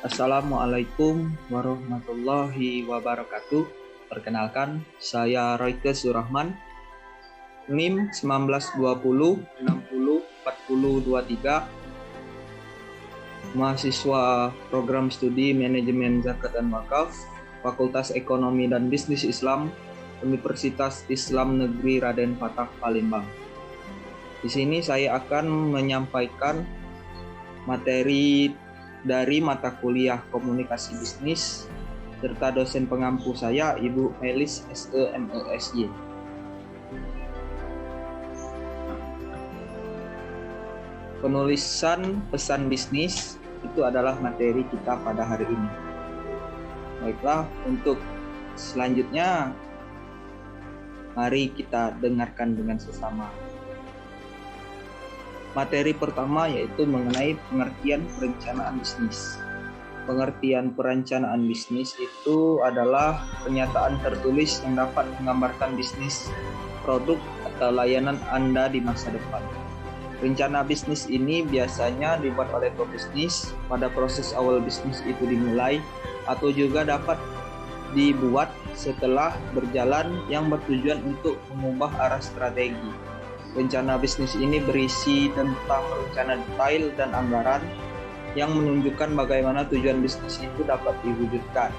Assalamualaikum warahmatullahi wabarakatuh. Perkenalkan, saya Royke Surahman, NIM 1920 60 40 23, mahasiswa program studi Manajemen Zakat dan Wakaf, Fakultas Ekonomi dan Bisnis Islam, Universitas Islam Negeri Raden Fatah, Palembang. Di sini saya akan menyampaikan materi dari mata kuliah Komunikasi Bisnis serta dosen pengampu saya, Ibu Melis SEMESY. Penulisan pesan bisnis itu adalah materi kita pada hari ini. Baiklah, untuk selanjutnya mari kita dengarkan dengan sesama. Materi pertama yaitu mengenai pengertian perencanaan bisnis. Pengertian perencanaan bisnis itu adalah pernyataan tertulis yang dapat menggambarkan bisnis, produk, atau layanan Anda di masa depan. Rencana bisnis ini biasanya dibuat oleh pebisnis pada proses awal bisnis itu dimulai, atau juga dapat dibuat setelah berjalan yang bertujuan untuk mengubah arah strategi. Rencana bisnis ini berisi tentang rencana detail dan anggaran yang menunjukkan bagaimana tujuan bisnis itu dapat diwujudkan.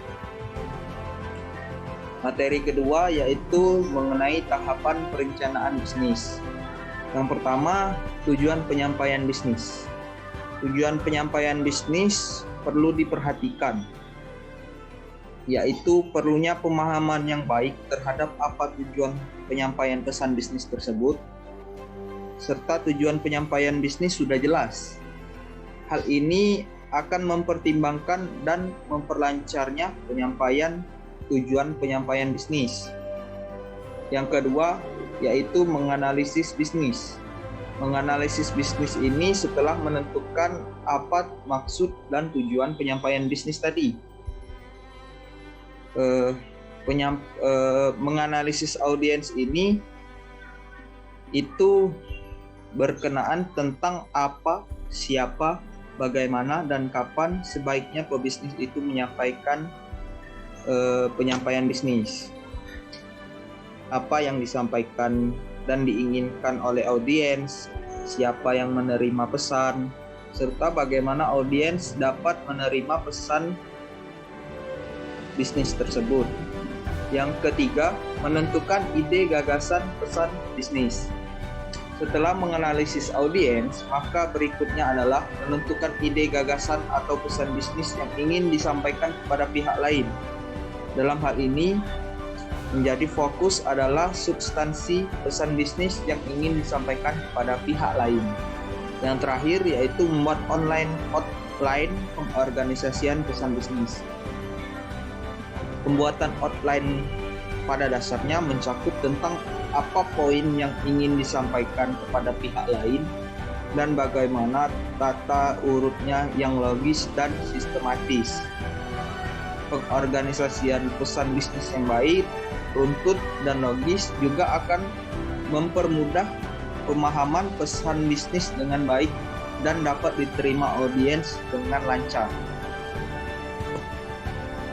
Materi kedua yaitu mengenai tahapan perencanaan bisnis. Yang pertama, tujuan penyampaian bisnis. Tujuan penyampaian bisnis perlu diperhatikan, yaitu perlunya pemahaman yang baik terhadap apa tujuan penyampaian pesan bisnis tersebut, serta tujuan penyampaian bisnis sudah jelas. Hal ini akan mempertimbangkan dan memperlancarnya penyampaian tujuan penyampaian bisnis. Yang kedua, yaitu menganalisis bisnis. Menganalisis bisnis ini setelah menentukan apa maksud dan tujuan penyampaian bisnis tadi. Menganalisis audiens ini itu berkenaan tentang apa, siapa, bagaimana, dan kapan sebaiknya pebisnis itu menyampaikan penyampaian bisnis. Apa yang disampaikan dan diinginkan oleh audiens, siapa yang menerima pesan, serta bagaimana audiens dapat menerima pesan bisnis tersebut. Yang ketiga, menentukan ide gagasan pesan bisnis. Setelah menganalisis audiens, maka berikutnya adalah menentukan ide gagasan atau pesan bisnis yang ingin disampaikan kepada pihak lain. Dalam hal ini, menjadi fokus adalah substansi pesan bisnis yang ingin disampaikan kepada pihak lain. Yang terakhir yaitu membuat outline pengorganisasian pesan bisnis. Pembuatan outline pada dasarnya mencakup tentang apa poin yang ingin disampaikan kepada pihak lain dan bagaimana tata urutnya yang logis dan sistematis. Pengorganisasian pesan bisnis yang baik, runtut, dan logis juga akan mempermudah pemahaman pesan bisnis dengan baik dan dapat diterima audiens dengan lancar.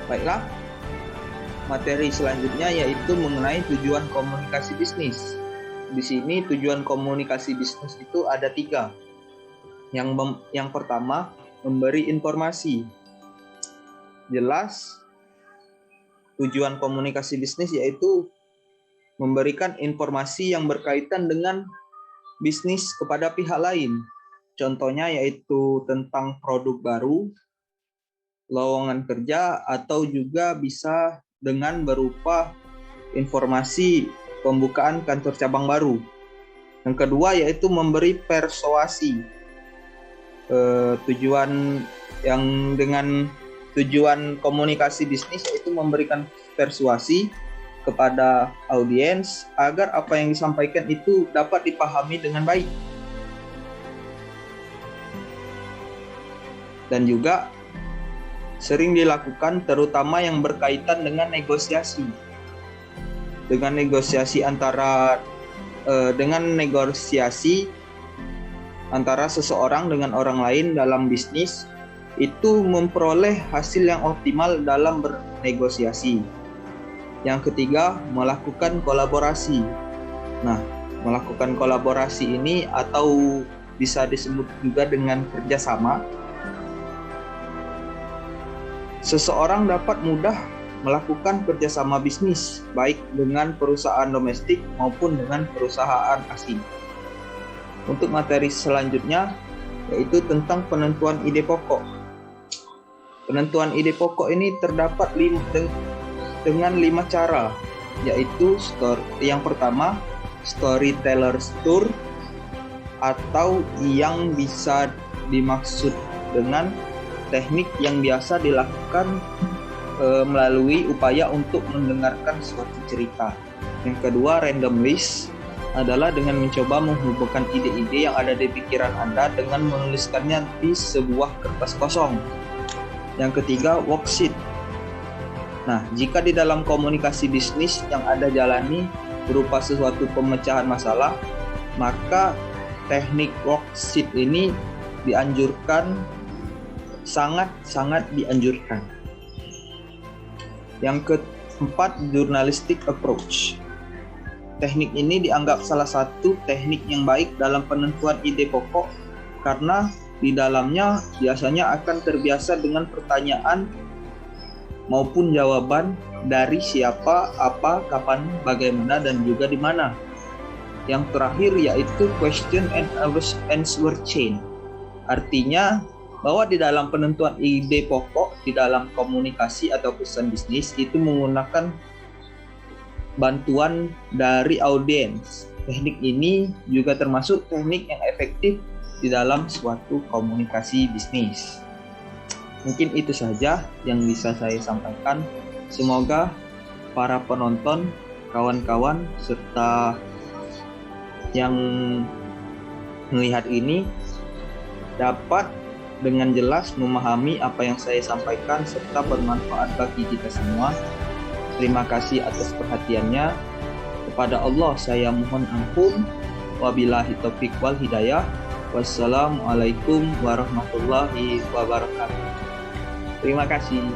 Baiklah, materi selanjutnya yaitu mengenai tujuan komunikasi bisnis. Di sini tujuan komunikasi bisnis itu ada 3. Yang pertama, memberi informasi. Jelas, tujuan komunikasi bisnis yaitu memberikan informasi yang berkaitan dengan bisnis kepada pihak lain. Contohnya yaitu tentang produk baru, lowongan kerja, atau juga bisa dengan berupa informasi pembukaan kantor cabang baru. Yang kedua yaitu memberi persuasi. Tujuan komunikasi bisnis yaitu memberikan persuasi kepada audiens agar apa yang disampaikan itu dapat dipahami dengan baik. Dan juga sering dilakukan terutama yang berkaitan dengan negosiasi. Dengan negosiasi antara seseorang dengan orang lain dalam bisnis itu memperoleh hasil yang optimal dalam bernegosiasi. Yang ketiga, melakukan kolaborasi. Nah, melakukan kolaborasi ini atau bisa disebut juga dengan kerjasama. Seseorang dapat mudah melakukan kerjasama bisnis, baik dengan perusahaan domestik maupun dengan perusahaan asing. Untuk materi selanjutnya, yaitu tentang penentuan ide pokok. Penentuan ide pokok ini terdapat dengan 5 cara, yaitu yang pertama, storyteller's tour, atau yang bisa dimaksud dengan teknik yang biasa dilakukan melalui upaya untuk mendengarkan suatu cerita. Yang kedua, random list adalah dengan mencoba menghubungkan ide-ide yang ada di pikiran Anda dengan menuliskannya di sebuah kertas kosong. Yang ketiga, worksheet. Nah, jika di dalam komunikasi bisnis yang Anda jalani berupa sesuatu pemecahan masalah, maka teknik worksheet ini dianjurkan, sangat-sangat dianjurkan. Yang keempat, journalistic approach. Teknik ini dianggap salah satu teknik yang baik dalam penentuan ide pokok karena di dalamnya biasanya akan terbiasa dengan pertanyaan maupun jawaban dari siapa, apa, kapan, bagaimana, dan juga di mana. Yang terakhir yaitu question and answer chain. Artinya bahwa di dalam penentuan ide pokok di dalam komunikasi atau pesan bisnis itu menggunakan bantuan dari audiens. Teknik ini juga termasuk teknik yang efektif di dalam suatu komunikasi bisnis. Mungkin itu saja yang bisa saya sampaikan. Semoga para penonton, kawan-kawan, serta yang melihat ini dapat dengan jelas memahami apa yang saya sampaikan serta bermanfaat bagi kita semua. Terima kasih atas perhatiannya. Kepada Allah saya mohon ampun. Wabillahi taufiq wal hidayah. Wassalamualaikum warahmatullahi wabarakatuh. Terima kasih.